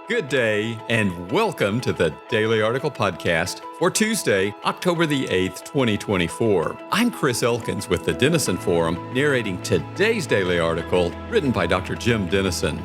Good day, and welcome to the Daily Article Podcast for Tuesday, October the 8th, 2024. I'm Chris Elkins with the Denison Forum, narrating today's daily article written by Dr. Jim Denison.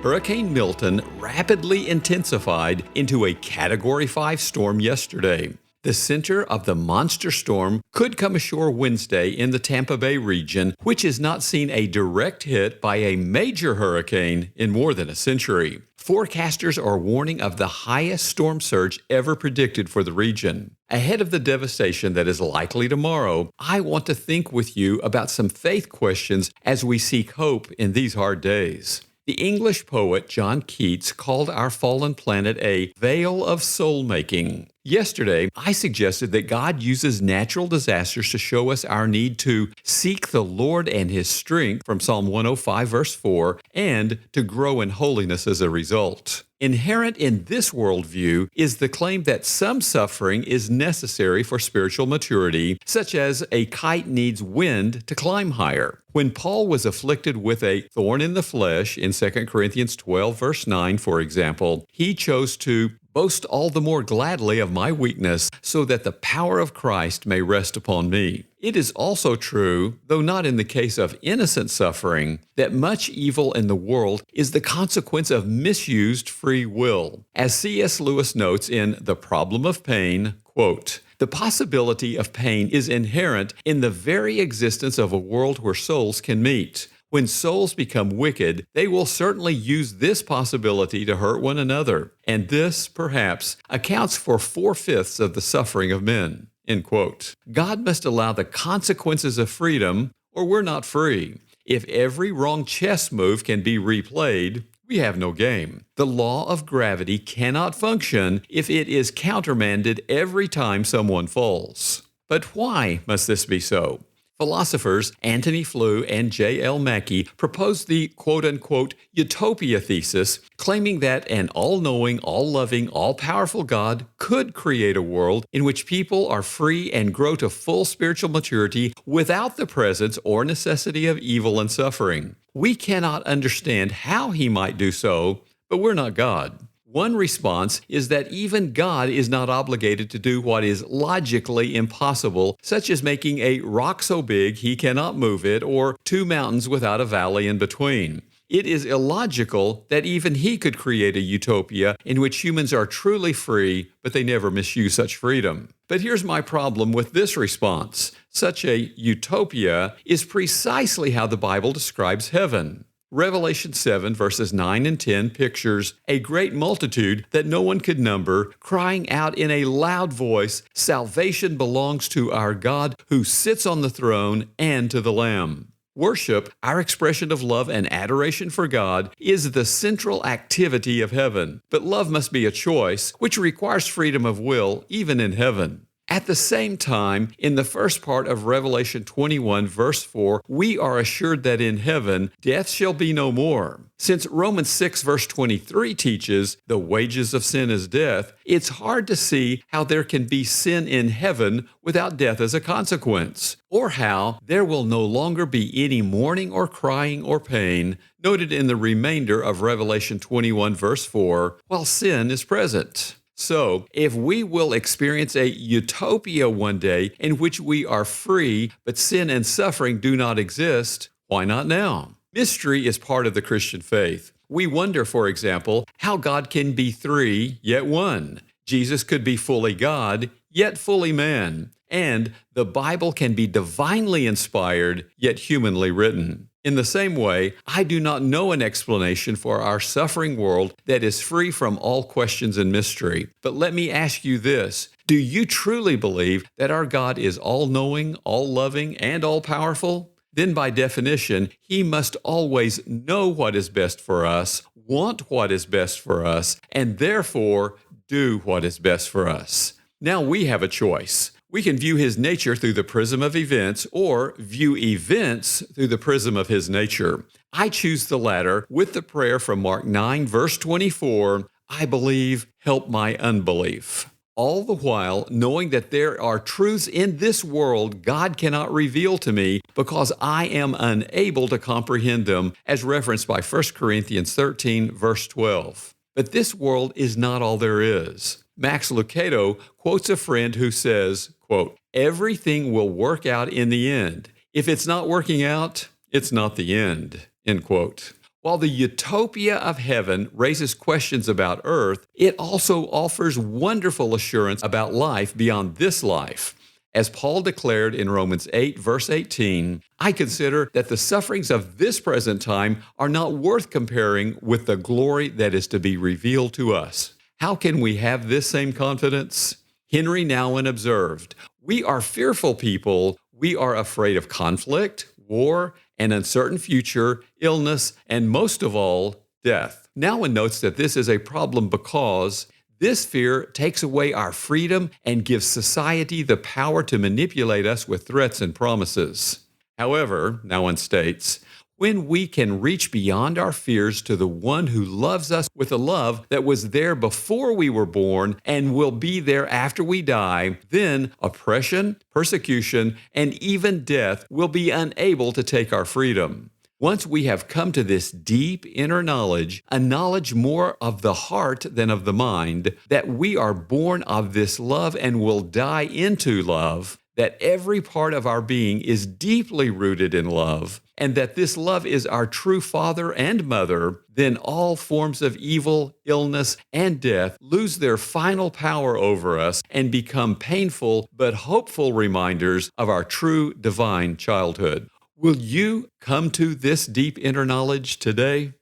Hurricane Milton rapidly intensified into a Category 5 storm yesterday. The center of the monster storm could come ashore Wednesday in the Tampa Bay region, which has not seen a direct hit by a major hurricane in more than a century. Forecasters are warning of the highest storm surge ever predicted for the region. Ahead of the devastation that is likely tomorrow, I want to think with you about some faith questions as we seek hope in these hard days. The English poet John Keats called our fallen planet a vale of soul-making. Yesterday, I suggested that God uses natural disasters to show us our need to seek the Lord and His strength from Psalm 105, verse 4, and to grow in holiness as a result. Inherent in this worldview is the claim that some suffering is necessary for spiritual maturity, such as a kite needs wind to climb higher. When Paul was afflicted with a thorn in the flesh in 2 Corinthians 12, verse 9, for example, he chose to boast all the more gladly of my weakness, so that the power of Christ may rest upon me. It is also true, though not in the case of innocent suffering, that much evil in the world is the consequence of misused free will. As C.S. Lewis notes in The Problem of Pain, quote, "The possibility of pain is inherent in the very existence of a world where souls can meet. When souls become wicked, they will certainly use this possibility to hurt one another, and this, perhaps, accounts for 4/5 of the suffering of men." End quote. God must allow the consequences of freedom, or we're not free. If every wrong chess move can be replayed, we have no game. The law of gravity cannot function if it is countermanded every time someone falls. But why must this be so? Philosophers Antony Flew and J.L. Mackie proposed the quote-unquote utopia thesis, claiming that an all-knowing, all-loving, all-powerful God could create a world in which people are free and grow to full spiritual maturity without the presence or necessity of evil and suffering. We cannot understand how He might do so, but we're not God. One response is that even God is not obligated to do what is logically impossible, such as making a rock so big He cannot move it, or two mountains without a valley in between. It is illogical that even He could create a utopia in which humans are truly free, but they never misuse such freedom. But here's my problem with this response. Such a utopia is precisely how the Bible describes heaven. Revelation 7 verses 9 and 10 pictures a great multitude that no one could number, crying out in a loud voice, "Salvation belongs to our God who sits on the throne and to the Lamb." Worship, our expression of love and adoration for God, is the central activity of heaven. But love must be a choice, which requires freedom of will, even in heaven. At the same time, in the first part of Revelation 21, verse 4, we are assured that in heaven, death shall be no more. Since Romans 6, verse 23 teaches the wages of sin is death, it's hard to see how there can be sin in heaven without death as a consequence, or how there will no longer be any mourning or crying or pain, noted in the remainder of Revelation 21, verse 4, while sin is present. So, if we will experience a utopia one day in which we are free, but sin and suffering do not exist, why not now? Mystery is part of the Christian faith. We wonder, for example, how God can be three, yet one. Jesus could be fully God, yet fully man. And the Bible can be divinely inspired, yet humanly written. In the same way, I do not know an explanation for our suffering world that is free from all questions and mystery. But let me ask you this. Do you truly believe that our God is all-knowing, all-loving, and all-powerful? Then by definition, He must always know what is best for us, want what is best for us, and therefore do what is best for us. Now we have a choice. We can view His nature through the prism of events, or view events through the prism of His nature. I choose the latter with the prayer from Mark 9, verse 24, "I believe, help my unbelief." all the while knowing that there are truths in this world God cannot reveal to me because I am unable to comprehend them, as referenced by 1 Corinthians 13, verse 12. But this world is not all there is. Max Lucado quotes a friend who says, quote, "Everything will work out in the end. If it's not working out, it's not the end," end quote. While the utopia of heaven raises questions about earth, it also offers wonderful assurance about life beyond this life. As Paul declared in Romans 8, verse 18, "I consider that the sufferings of this present time are not worth comparing with the glory that is to be revealed to us." How can we have this same confidence? Henry Nouwen observed, "We are fearful people. We are afraid of conflict, war, an uncertain future, illness, and most of all, death." Nouwen notes that this is a problem because this fear takes away our freedom and gives society the power to manipulate us with threats and promises. However, Nouwen states, when we can reach beyond our fears to the one who loves us with a love that was there before we were born and will be there after we die, then oppression, persecution, and even death will be unable to take our freedom. Once we have come to this deep inner knowledge, a knowledge more of the heart than of the mind, that we are born of this love and will die into love, that every part of our being is deeply rooted in love, and that this love is our true father and mother, then all forms of evil, illness, and death lose their final power over us and become painful but hopeful reminders of our true divine childhood. Will you come to this deep inner knowledge today?